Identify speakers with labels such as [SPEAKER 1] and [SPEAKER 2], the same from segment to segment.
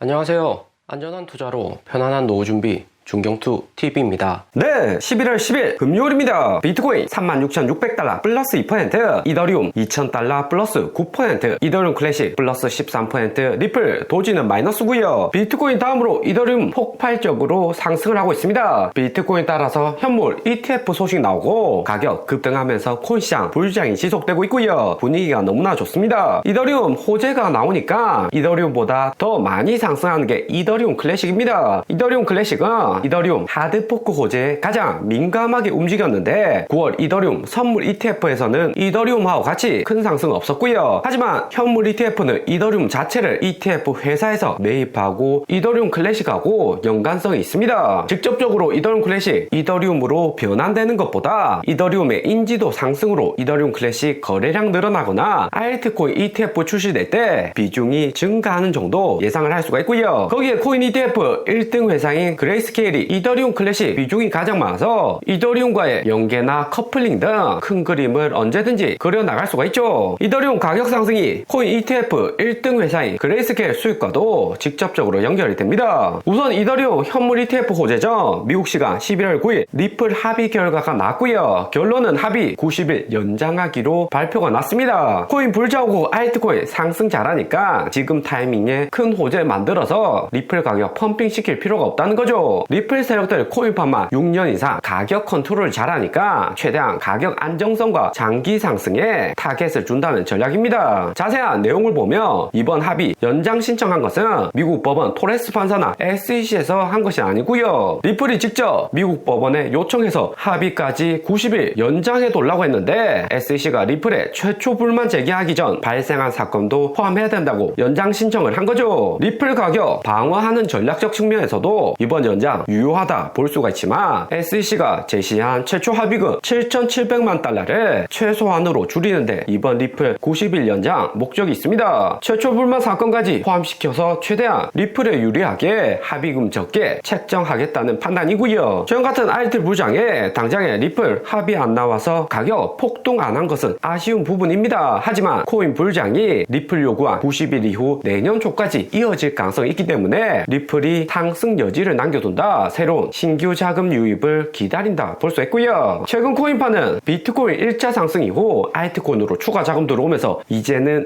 [SPEAKER 1] 안녕하세요. 안전한 투자로 편안한 노후 준비 중경투 TV입니다.
[SPEAKER 2] 네, 11월 10일 금요일입니다. 비트코인 36,600달러 플러스 2%, 이더리움 2,000달러 플러스 9%, 이더리움 클래식 플러스 13%, 리플, 도지는 마이너스고요. 비트코인 다음으로 이더리움 폭발적으로 상승을 하고 있습니다. 비트코인 따라서 현물 ETF 소식 나오고 가격 급등하면서 코인시장 불장이 지속되고 있고요. 분위기가 너무나 좋습니다. 이더리움 호재가 나오니까 이더리움보다 더 많이 상승하는 게 이더리움 클래식입니다. 이더리움 클래식은 이더리움 하드포크 호재에 가장 민감하게 움직였는데 9월 이더리움 선물 ETF에서는 이더리움하고 같이 큰 상승은 없었고요. 하지만 현물 ETF는 이더리움 자체를 ETF 회사에서 매입하고 이더리움 클래식하고 연관성이 있습니다. 직접적으로 이더리움 클래식 이더리움으로 변환되는 것보다 이더리움의 인지도 상승으로 이더리움 클래식 거래량 늘어나거나 알트코인 ETF 출시될 때 비중이 증가하는 정도 예상을 할 수가 있고요. 거기에 코인 ETF 1등 회사인 그레이스케일이 이더리움 클래식 비중이 가장 많아서 이더리움과의 연계나 커플링 등 큰 그림을 언제든지 그려나갈 수가 있죠. 이더리움 가격 상승이 코인 ETF 1등 회사인 그레이스케일 수익과도 직접적으로 연결이 됩니다. 우선 이더리움 현물 ETF 호재죠. 미국 시간 11월 9일 리플 합의 결과가 나왔고요. 결론은 합의 90일 연장하기로 발표가 났습니다. 코인 불자오고 알트코인 상승 잘하니까 지금 타이밍에 큰 호재 만들어서 리플 가격 펌핑 시킬 필요가 없다는 거죠. 리플 세력들 코인판만 6년 이상 가격 컨트롤을 잘하니까 최대한 가격 안정성과 장기 상승에 타겟을 준다는 전략입니다. 자세한 내용을 보면 이번 합의 연장 신청한 것은 미국 법원 토레스 판사나 SEC에서 한 것이 아니고요. 리플이 직접 미국 법원에 요청해서 합의까지 90일 연장해달라고 했는데 SEC가 리플에 최초 불만 제기하기 전 발생한 사건도 포함해야 된다고 연장 신청을 한 거죠. 리플 가격 방어하는 전략적 측면에서도 이번 연장 유효하다 볼 수가 있지만 SEC가 제시한 최초 합의금 7,700만 달러를 최소한으로 줄이는데 이번 리플 90일 연장 목적이 있습니다. 최초 불만 사건까지 포함시켜서 최대한 리플에 유리하게 합의금 적게 책정하겠다는 판단이고요. 최근 같은 알트 부장에 당장에 리플 합의 안 나와서 가격 폭등 안 한 것은 아쉬운 부분입니다. 하지만 코인 불장이 리플 요구한 90일 이후 내년 초까지 이어질 가능성이 있기 때문에 리플이 상승 여지를 남겨둔다. 새로운 신규 자금 유입을 기다린다 볼 수 있고요. 최근 코인파는 비트코인 1차 상승 이후 알트코인으로 추가 자금 들어오면서 이제는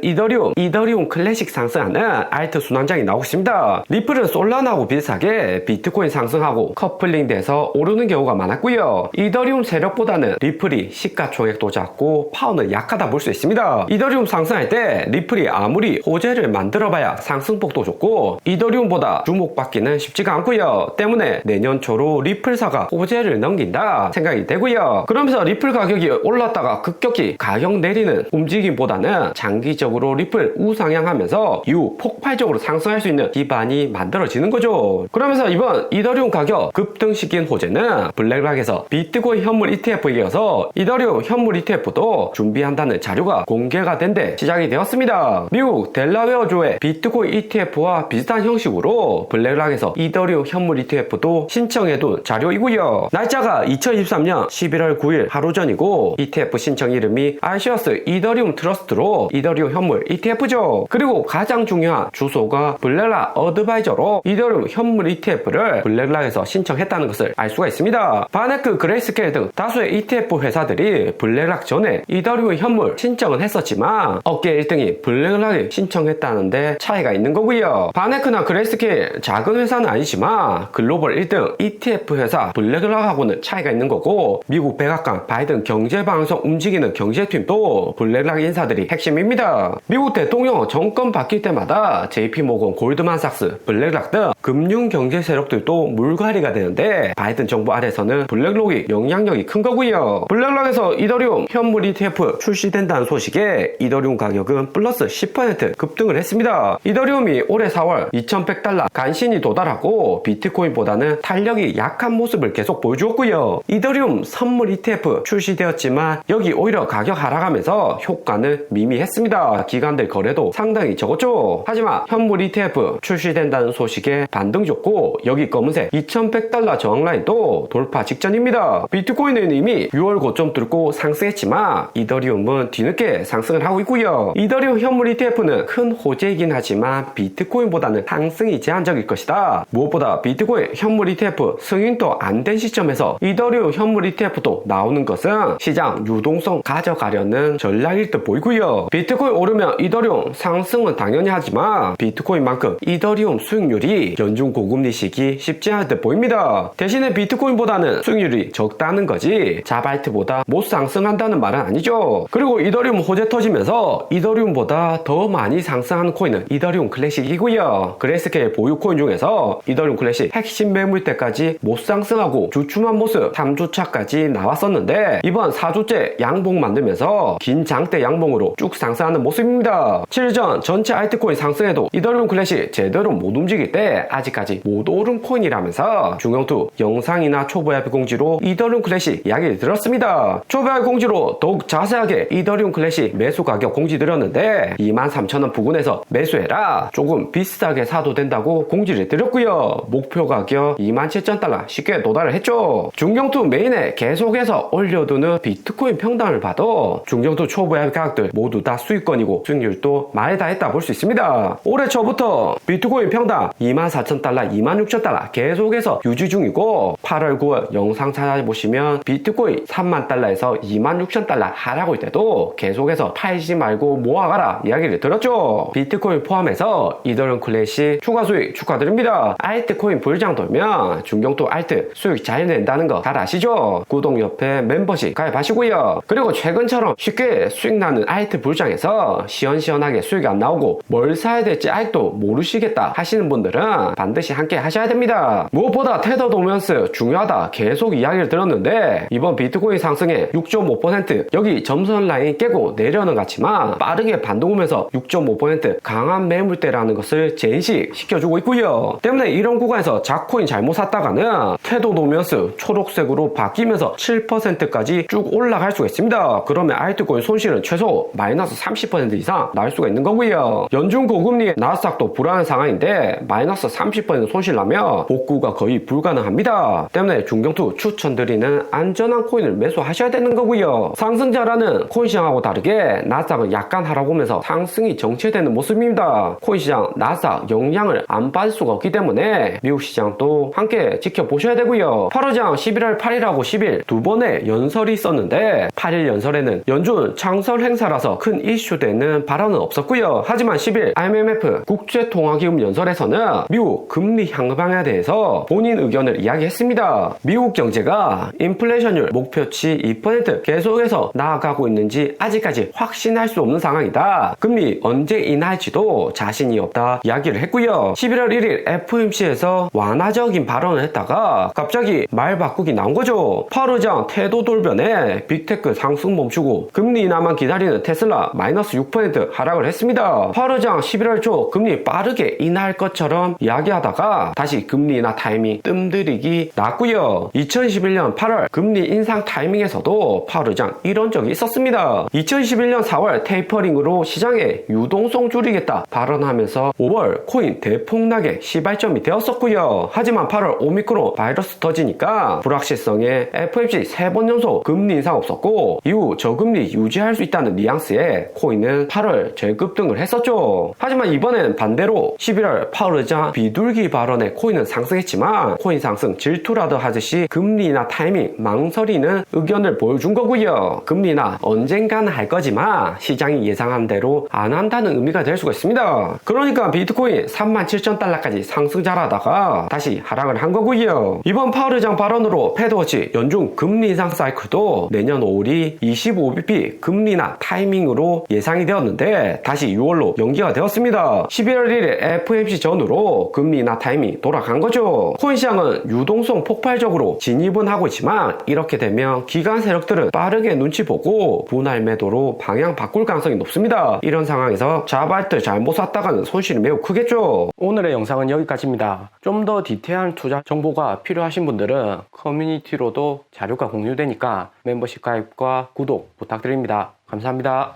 [SPEAKER 2] 이더리움 클래식 상승하는 알트 순환장이 나오고 있습니다. 리플은 솔라나하고 비슷하게 비트코인 상승하고 커플링 돼서 오르는 경우가 많았고요. 이더리움 세력보다는 리플이 시가총액도 작고 파워는 약하다 볼 수 있습니다. 이더리움 상승할 때 리플이 아무리 호재를 만들어봐야 상승폭도 좋고 이더리움보다 주목받기는 쉽지가 않고요. 때문에 내년 초로 리플사가 호재를 넘긴다 생각이 되고요. 그러면서 리플 가격이 올랐다가 급격히 가격 내리는 움직임보다는 장기적으로 리플 우상향하면서 이후 폭발적으로 상승할 수 있는 기반이 만들어지는 거죠. 그러면서 이번 이더리움 가격 급등시킨 호재는 블랙락에서 비트코인 현물 ETF에 이어서 이더리움 현물 ETF도 준비한다는 자료가 공개가 된 데 시작이 되었습니다. 미국 델라웨어주의 비트코인 ETF와 비슷한 형식으로 블랙락에서 이더리움 현물 ETF도 신청해둔 자료이고요. 날짜가 2023년 11월 9일 하루 전이고 ETF 신청 이름이 알시어스 이더리움 트러스트로 이더리움 현물 ETF죠. 그리고 가장 중요한 주소가 블랙락 어드바이저로 이더리움 현물 ETF를 블랙락에서 신청했다는 것을 알 수가 있습니다. 바네크, 그레이스케일 등 다수의 ETF 회사들이 블랙락 전에 이더리움 현물 신청은 했었지만 업계 1등이 블랙락에 신청했다는데 차이가 있는 거고요. 바네크나 그레이스케일 작은 회사는 아니지만 글로벌 1등 ETF 회사 블랙락하고는 차이가 있는 거고 미국 백악관 바이든 경제방송 움직이는 경제팀도 블랙락 인사들이 핵심입니다. 미국 대통령 정권 바뀔 때마다 JP모건, 골드만삭스, 블랙락 등 금융 경제 세력들도 물갈이가 되는데 바이든 정부 아래서는 블랙록이 영향력이 큰 거고요. 블랙락에서 이더리움 현물 ETF 출시된다는 소식에 이더리움 가격은 플러스 10% 급등을 했습니다. 이더리움이 올해 4월 2100달러 간신히 도달하고 비트코인보다는 전보다는 탄력이 약한 모습을 계속 보여주었고요. 이더리움 선물 ETF 출시되었지만 여기 오히려 가격 하락하면서 효과는 미미했습니다. 기관들 거래도 상당히 적었죠. 하지만 현물 ETF 출시된다는 소식에 반등 좋고 여기 검은색 2100달러 저항라인도 돌파 직전입니다. 비트코인은 이미 6월 고점 뚫고 상승했지만 이더리움은 뒤늦게 상승을 하고 있고요. 이더리움 현물 ETF는 큰 호재이긴 하지만 비트코인보다는 상승이 제한적일 것이다. 무엇보다 비트코인 현물 ETF 승인도 안 된 시점에서 이더리움 현물 ETF도 나오는 것은 시장 유동성 가져가려는 전략일 듯 보이고요. 비트코인 오르면 이더리움 상승은 당연히 하지만 비트코인만큼 이더리움 수익률이 연중 고금리 시기 쉽지 않을 듯 보입니다. 대신에 비트코인보다는 수익률이 적다는 거지 자바이트보다 못 상승한다는 말은 아니죠. 그리고 이더리움 호재 터지면서 이더리움보다 더 많이 상승하는 코인은 이더리움 클래식이고요. 그레이스케일 보유 코인 중에서 이더리움 클래식 핵심 매물대까지 못 상승하고 주춤한 모습 3주차까지 나왔었는데 이번 4주째 양봉 만들면서 긴 장대 양봉으로 쭉 상승하는 모습입니다. 7일 전 전체 알트코인 상승해도 이더리움 클래식 제대로 못 움직일 때 아직까지 못 오른 코인이라면서 중형투 영상이나 초보 VIP 공지로 이더리움 클래식 이야기를 들었습니다. 초보 VIP 공지로 더욱 자세하게 이더리움 클래식 매수 가격 공지 드렸는데 23,000원 부근에서 매수해라 조금 비싸게 사도 된다고 공지를 드렸고요. 목표 가격 27,000달러 쉽게 도달을 했죠. 중경투 메인에 계속해서 올려두는 비트코인 평단을 봐도 중경투 초보 VIP 가격들 모두 다 수익권이고 수익률도 많이 다 했다 볼 수 있습니다. 올해 초부터 비트코인 평당 24,000달러 26,000달러 계속해서 유지 중이고 8월 9월 영상 찾아보시면 비트코인 30,000달러에서 26,000달러 하락할 때도 계속해서 팔지 말고 모아가라 이야기를 들었죠. 비트코인 포함해서 이더리움 클래식 추가 수익 축하드립니다. 알트코인 불장 돌면 중경투 알트 수익 잘 낸다는 거 잘 아시죠? 구독 옆에 멤버십 가입하시고요. 그리고 최근처럼 쉽게 수익 나는 알트 불장에서 시원시원하게 수익이 안 나오고 뭘 사야 될지 아직도 모르시겠다 하시는 분들은 반드시 함께 하셔야 됩니다. 무엇보다 테더 도면스 중요하다 계속 이야기를 들었는데 이번 비트코인 상승에 6.5% 여기 점선 라인 깨고 내려는 같지만 빠르게 반등 오면서 6.5% 강한 매물대라는 것을 제인시켜주고 있고요. 때문에 이런 구간에서 작코인 잘못 샀다가는 테더 도면스 초록색으로 바뀌면서 7%까지 쭉 올라갈 수가 있습니다. 그러면 알트코인 손실은 최소 마이너스 30% 이상 날 수가 있는 거고요. 연중 고금리에 나스닥도 불안한 상황인데 마이너스 30% 손실 나면 복구가 거의 불가능합니다. 때문에 중경투 추천드리는 안전한 코인을 매수하셔야 되는 거고요. 상승자라는 코인 시장하고 다르게 나스닥은 약간 하락오면서 상승이 정체되는 모습입니다. 코인 시장 나스닥 영향을 안 받을 수가 없기 때문에 미국 시장도 함께 지켜보셔야 되고요. 8월장 11월 8일하고 10일 두 번의 연설이 있었는데 8일 연설에는 연준 창설 행사라서 큰 이슈되는 발언은 없었고요. 하지만 10일 IMF 국제통화기금 연설에서는 미국 금리 향방에 대해서 본인 의견을 이야기했습니다. 미국 경제가 인플레이션율 목표치 2% 계속해서 나아가고 있는지 아직까지 확신할 수 없는 상황이다. 금리 언제 인하할지도 자신이 없다 이야기를 했고요. 11월 1일 FOMC에서 완화적인 발언을 했다가 갑자기 말 바꾸기 나온 거죠. 8월장 태도 돌변에 빅테크 상승 멈추고 금리 인하만 기다리는 테슬라 마이너스 6% 하락을 했습니다. 8월장 11월 초 금리 빠르게 인하할 것처럼 이야기하다가 다시 금리 인하 타이밍 뜸들이기 났고요. 2021년 8월 금리 인상 타이밍에서도 8월장 이런 적이 있었습니다. 2021년 4월 테이퍼링으로 시장에 유동성 줄이겠다 발언하면서 5월 코인 대폭락의 시발점이 되었었고요. 하지만 8월 오미크론 바이러스 터지니까 불확실성에 FOMC 3번 연속 금리 인상 없었고 이후 저금리 유지할 수 있다는 뉘앙스에 코인은 8월 재급등을 했었죠. 하지만 이번엔 반대로 11월 파월 의장 비둘기 발언에 코인은 상승했지만 코인 상승 질투라도 하듯이 금리 인하 타이밍 망설이는 의견을 보여준 거고요. 금리 인하 언젠가는 할 거지만 시장이 예상한 대로 안 한다는 의미가 될 수가 있습니다. 그러니까 비트코인 37,000달러까지 상승자라다가 다시 하락을 한 거고요. 이번 파월 의장 발언으로 패드워치 연중 금리 인상 사이클도 내년 5월이 25bp 금리 인하 타이밍으로 예상이 되었는데 다시 6월로 연기가 되었습니다. 11월 1일 FOMC 전후로 금리 인하 타이밍이 돌아간 거죠. 코인 시장은 유동성 폭발적으로 진입은 하고 있지만 이렇게 되면 기관 세력들은 빠르게 눈치 보고 분할 매도로 방향 바꿀 가능성이 높습니다. 이런 상황에서 자발들 잘못 샀다가는 손실이 매우 크겠죠.
[SPEAKER 1] 오늘의 영상은 여기까지입니다. 좀 더 디테일 디테일한 투자 정보가 필요하신 분들은 커뮤니티로도 자료가 공유되니까 멤버십 가입과 구독 부탁드립니다. 감사합니다.